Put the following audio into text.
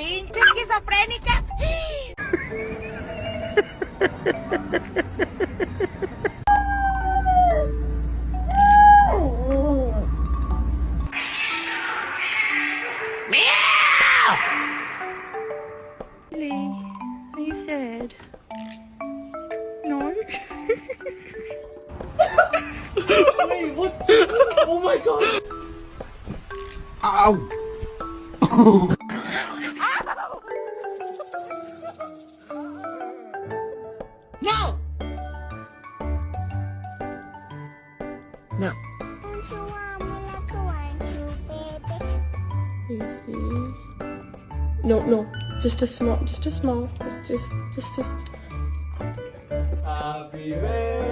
pinche esquizofrénica. Lee, are you sad? No? Wait, what? Oh my god! Ow! No! No. Easy. No, just a small, just. Happy birthday